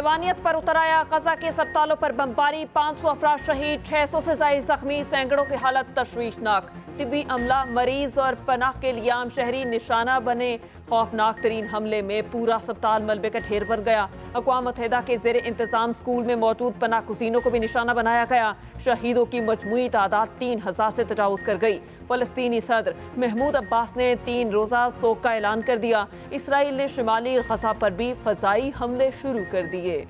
हैवानियत पर उतर आया। गजा के अस्पतालों पर बमबारी, 500 अफराद शहीद, 600 से ज्यादा जख्मी, सैकड़ों की हालत तशवीशनाक। तिब्बी अमला, मरीज और पनाह के लियाम शहरी निशाना बने। खौफनाक तरीन हमले में पूरा अस्पताल मलबे का ढेर बन गया। अक़वाम मुत्तहिदा के ज़ेर इंतज़ाम स्कूल में मौजूद पनाह गुज़ीनों को भी निशाना बनाया गया। शहीदों की मजमूई तादाद 3000 से तजावुज़ कर गई। फ़लस्तीनी सदर महमूद अब्बास ने 3 रोज़ा सोग का ऐलान कर दिया। इसराइल ने शिमाली गजा पर भी फ़ज़ाई हमले शुरू कर दिए।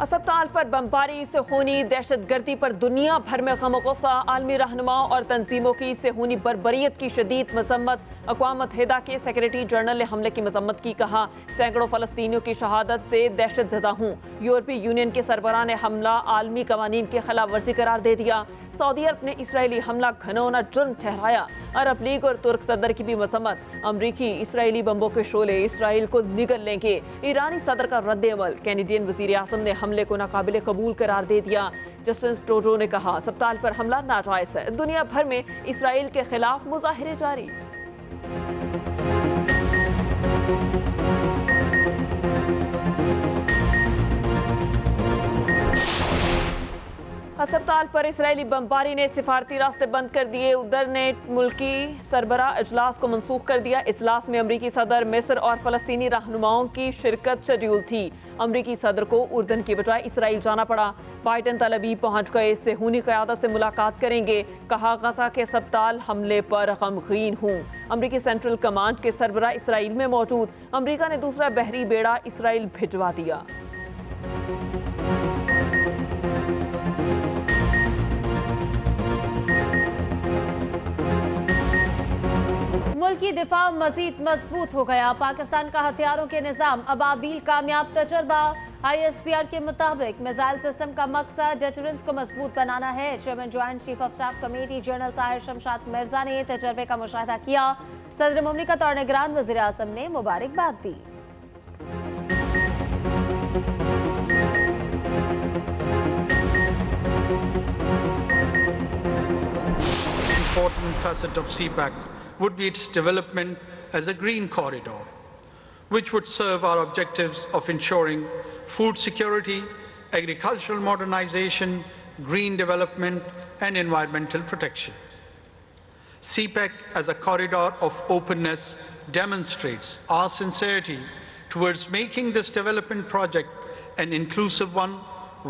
अस्पताल पर बमबारी, सेहूनी दहशतगर्दी पर दुनिया भर में गम गुस्सा। आलमी रहनुमाओं और तंजीमों की सेहूनी बर्बरियत की शदीद मजम्मत। अक़वाम मुत्तहिदा के सेक्रेटरी जनरल ने हमले की मजम्मत की। कहा, सैकड़ों फ़लस्तीनियों की शहादत से दहशत ज़दा हूँ। यूरोपीय यूनियन के सरबराह ने हमला आलमी कवानीन की खिलाफ वर्जी करार दे दिया। सऊदी अरब ने इसराइली हमला घनौना जुर्म ठहराया। अरब लीग और तुर्क सदर की भी मजम्मत। अमरीकी इसराइली बम्बों के शोले इसराइल को निगल लेंगे। ईरानी सदर का रद्द-ए-अमल। कैनेडियन वज़ीर आज़म ने हमले को नाकाबिले कबूल करार दे दिया। जस्टिन ट्रूडो ने कहा, अस्पताल पर हमला नाजायज़ है। दुनिया भर में इसराइल के खिलाफ मुजाहिरे जारी। अस्पताल पर इसराइली बमबारी ने सिफारती रास्ते बंद कर दिए। उधर ने मुल्की सरबराह इजलास को मनसूख कर दिया। इजलास में अमरीकी सदर, मिस्र और फ़लस्तीनी रहनुमाओं की शिरकत शेड्यूल थी। अमरीकी सदर को उर्दन की बजाय इसराइल जाना पड़ा। बाइडन तल अवीव पहुंच गए, सेहूनी क़यादत से मुलाकात करेंगे। कहा, गजा के अस्पताल हमले पर गमगीन हूँ। अमरीकी सेंट्रल कमांड के सरबराह इसराइल में मौजूद। अमरीका ने दूसरा बहरी बेड़ा इसराइल भिजवा दिया। मुल्की दिफा मजीद मजबूत हो गया। पाकिस्तान का हथियारों के निज़ाम अबाबील कामयाब तजर्बा। ISPR के मुताबिक मिसाइल सिस्टम का मकसद डेटरेंस को मजबूत बनाना है। Chairman joint chief of staff committee general Sahir Shamshad Mirza ने तजर्बे का मुशाहिदा किया। सदर मुमलिकत और निगरान वज़ीर आज़म ने मुबारकबाद दी। Important facet of CPAC would be its development as a green corridor, which would serve our objectives of ensuring food security, agricultural modernization, green development, and environmental protection. CPAC as a corridor of openness demonstrates our sincerity towards making this development project an inclusive one,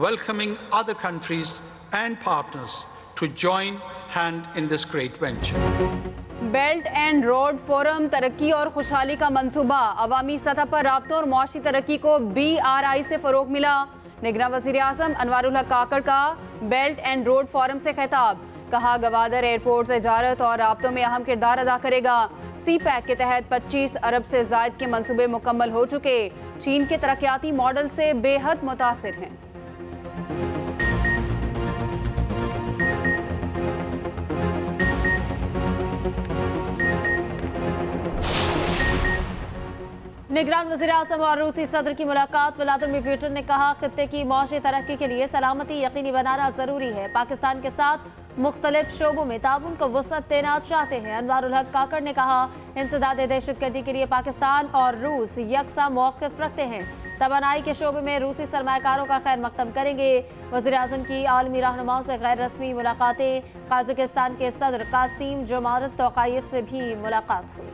welcoming other countries and partners to join hand in this great venture. Belt and road forum तरक्की और खुशहाली का मंसूबा। अवामी सतह पर राब्तों और मुआशी तरक्की को BRI से फ़रोग़ मिला। निगरान वज़ीर आज़म अनवारुल हक काकड़ का बेल्ट एंड रोड फोरम से खिताब। कहा, गवादर एयरपोर्ट तजारत और राब्तों में अहम किरदार अदा करेगा। CPAC के तहत 25 अरब से ज़ायद के मंसूबे मुकम्मल हो चुके। चीन के तरक्याती मॉडल से बेहद मुतासिर हैं। निगरान वज़ीर आज़म और रूसी सदर की मुलाकात। व्लादिमीर पुतिन ने कहा, खित्ते की मौशी तरक्की के लिए सलामती यकीनी बनाना ज़रूरी है। पाकिस्तान के साथ मुख्तलिफ शोबों में ताउन को वसअत देना चाहते हैं। अनवारुल हक काकड़ ने कहा, इंसदाद दहशतगर्दी के लिए पाकिस्तान और रूस यकसा मौक़िफ़ रखते हैं। तवानाई के शोबे में रूसी सरमायाकारों का खैर मकदम करेंगे। वज़ीर आज़म की आलमी रहनुमाओं से गैर रस्मी मुलाकातें। कज़ाकिस्तान के सदर कासिम जोमारत तोक़ाइफ से भी मुलाकात हुई।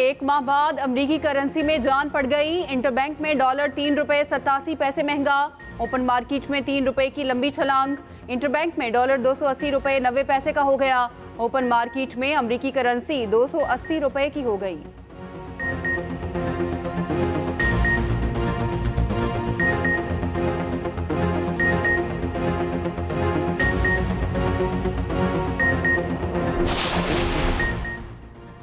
एक माह बाद अमरीकी करेंसी में जान पड़ गई। इंटरबैंक में डॉलर $3.87 महंगा। ओपन मार्केट में ₹3 की लंबी छलांग। इंटरबैंक में डॉलर $280.90 का हो गया। ओपन मार्केट में अमरीकी करेंसी $280 की हो गई।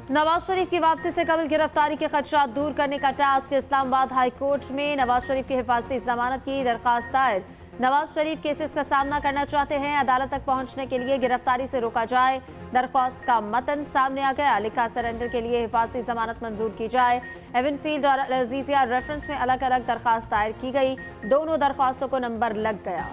नवाज शरीफ की वापसी से कबल गिरफ्तारी के खदशात दूर करने का टास्क। इस्लामाबाद हाई कोर्ट में नवाज शरीफ की हिफाजती जमानत की दरखास्त दायर। नवाज शरीफ केसेस का सामना करना चाहते हैं, अदालत तक पहुंचने के लिए गिरफ्तारी से रोका जाए। दरख्वास्त का मतन सामने आ गया। लिखा सरेंडर के लिए हिफाजती जमानत मंजूर की जाए। एवनफील्ड और अजीजिया रेफरेंस में अलग अलग दरख्वास्त दायर की गई। दोनों दरख्वास्तों को नंबर लग गया।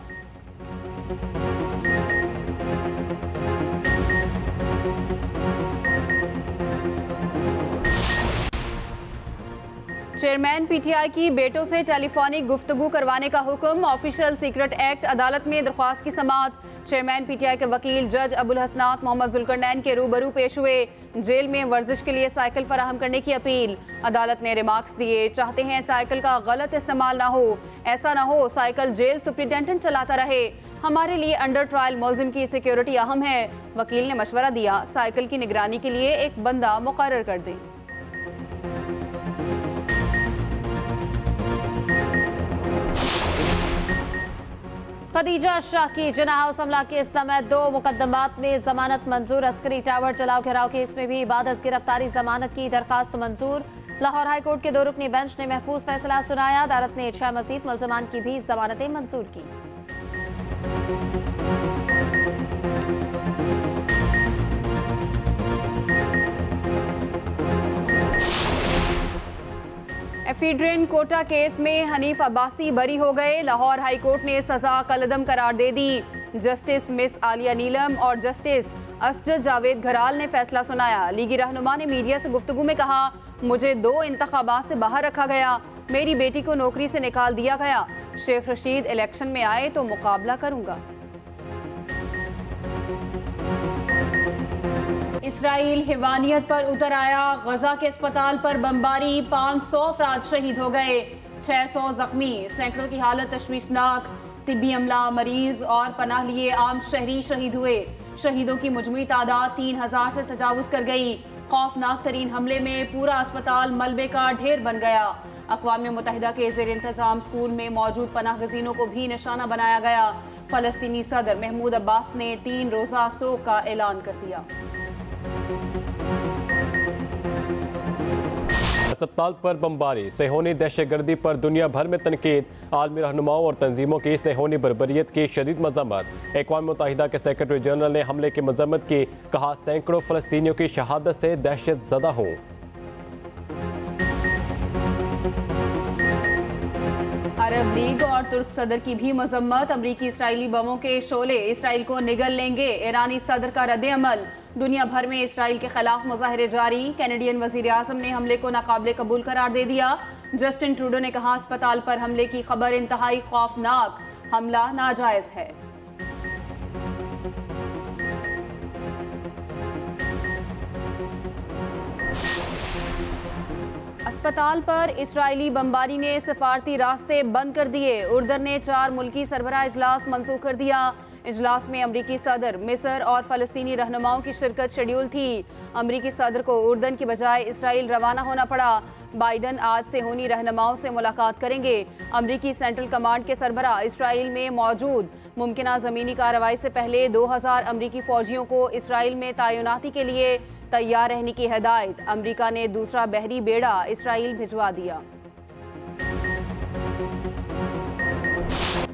चेयरमैन पीटीआई की बेटों से टेलीफोनिक गुफ्तगू करवाने का हुक्म। ऑफिशियल सीक्रेट एक्ट अदालत में दरख्वास्त की समाअत। चेयरमैन पीटीआई के वकील जज अबुल हसनात मोहम्मद जुल्करनैन के रूबरू पेश हुए। जेल में वर्जिश के लिए साइकिल फराहम करने की अपील। अदालत ने रिमार्क्स दिए, चाहते हैं साइकिल का गलत इस्तेमाल ना हो, ऐसा ना हो साइकिल जेल सुप्रिंटेंडेंट चलाता रहे। हमारे लिए अंडर ट्रायल मुलजिम की सिक्योरिटी अहम है। वकील ने मशवरा दिया, साइकिल की निगरानी के लिए एक बंदा मुकर्रर कर दें। खदीजा शाह की जिन्ना हाउस हमला के समय 2 मुकदमात में जमानत मंजूर। अस्करी टावर जलाओ घेराव केस में भी बाद अज गिरफ्तारी जमानत की दरखास्त मंजूर। लाहौर हाई कोर्ट के 2 रुकनी बेंच ने महफूज फैसला सुनाया। अदालत ने 6 मजीद मुल्जमान की भी जमानतें मंजूर की। एफिड्रिन कोटा केस में हनीफ अब्बासी बरी हो गए। लाहौर हाई कोर्ट ने सजा कलअदम करार दे दी। जस्टिस मिस आलिया नीलम और जस्टिस असजद जावेद घराल ने फैसला सुनाया। लीगी रहनुमा ने मीडिया से गुफ्तगू में कहा, मुझे 2 इंतखाबात से बाहर रखा गया, मेरी बेटी को नौकरी से निकाल दिया गया। शेख रशीद इलेक्शन में आए तो मुकाबला करूंगा। इसराइल हिवानियत पर उतर आया। गजा के अस्पताल पर बमबारी, 500 अफराद शहीद हो गए, 600 जख्मी, सैकड़ों की हालत तशवीशनाक। तिब्बी अमला, मरीज और पनाह लिए आम शहरी शहीद हुए। शहीदों की मुजमुई तादाद 3000 से तजावुज कर गई। खौफनाक तरीन हमले में पूरा अस्पताल मलबे का ढेर बन गया। अक़वाम मुत्तहिदा के ज़ेर इंतज़ाम स्कूल में मौजूद पनाह गज़ीनों को भी निशाना बनाया गया। फ़लस्तीनी सदर महमूद अब्बास ने 3 रोज़ा सोग का ऐलान कर दिया। अस्पताल पर बमबारी, सेहोनी दहशतगर्दी पर दुनिया भर में तनकीद। आलमी रहनुमाओं और तंजीमों की सेहोनी बर्बरियत की शदीद मज़म्मत। अक़वाम मुत्तहिदा के सेक्रेटरी जनरल ने हमले की मज़म्मत की। कहा, सैकड़ों फ़लस्तीनियों की शहादत से दहशत ज़दा हूँ। अरब लीग और तुर्क सदर की भी मजम्मत। अमरीकी इसराइली बमों के शोले इसराइल को निगल लेंगे। ईरानी सदर का रद्द अमल। दुनिया भर में इसराइल के खिलाफ मुजाहरे जारी। कैनेडियन वजीर आज़म ने हमले को नाकाबिले कबूल करार दे दिया। जस्टिन ट्रूडो ने कहा, अस्पताल पर हमले की खबर इंतहाई खौफनाक, हमला नाजायज है। अस्पताल पर इसराइली बमबारी ने सफारती रास्ते बंद कर दिए। उर्दन ने 4 मुल्की सरबराह इजलास मंसूख कर दिया। इजलास में अमरीकी सदर, मिस्र और फ़लस्तीनी रहनुमाओं की शिरकत शेड्यूल थी। अमरीकी सदर को उर्दन की बजाय इसराइल रवाना होना पड़ा। बाइडन आज सेहोनी रहनुमाओं से मुलाकात करेंगे। अमरीकी सेंट्रल कमांड के सरबराह इसराइल में मौजूद। मुमकिना ज़मीनी कार्रवाई से पहले 2000 अमरीकी फ़ौजियों को इसराइल में तैनाती के लिए तैयार रहने की हिदायत। अमरीका ने दूसरा बहरी बेड़ा इसराइल भिजवा दिया।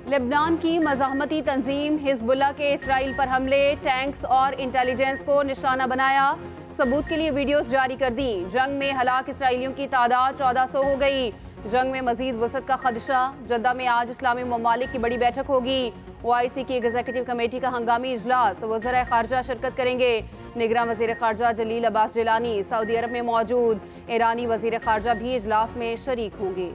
लेबनान की मज़ाहमती तंजीम हिजबुल्लाह के इसराइल पर हमले, टैंक्स और इंटेलिजेंस को निशाना बनाया। सबूत के लिए वीडियोस जारी कर दी। जंग में हलाक इसराइलियों की तादाद 1400 हो गई। जंग में मजीद वसत का खदशा। जद्दा में आज इस्लामी ममालिक की बड़ी बैठक होगी। OIC की एग्जीक्यूटिव कमेटी का हंगामी इजलास। वज़ीर ख़ारजा शिरकत करेंगे। निगरान वज़ीर ख़ारजा जलील अब्बास जिलानी सऊदी अरब में मौजूद। ईरानी वज़ीर ख़ारजा भी इजलास में शरीक होंगे।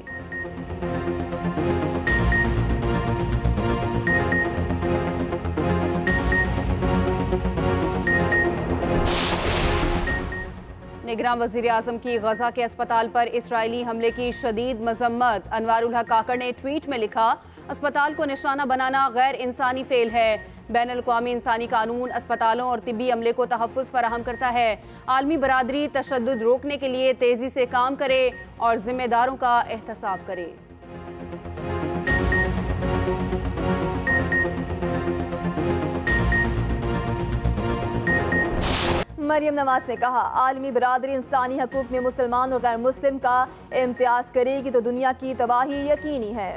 निगरान वज़ीर आज़म की गजा के अस्पताल पर इसराइली हमले की शदीद मजम्मत। अनवारुल हक काकड़ ने ट्वीट में लिखा, अस्पताल को निशाना बनाना गैर इंसानी फेल है। बैनुल-अक़वामी इंसानी कानून अस्पतालों और तिब्बी अमले को तहफ़्फ़ुज़ फराहम करता है। आलमी बरादरी तशद्दुद रोकने के लिए तेज़ी से काम करे और ज़िम्मेदारों का एहतसाब करे। मरियम नवाज ने कहा, आलमी बरादरी इंसानी हकूक में मुसलमान और गैर मुस्लिम का इम्तियाज करेगी तो दुनिया की तबाही यकीनी है।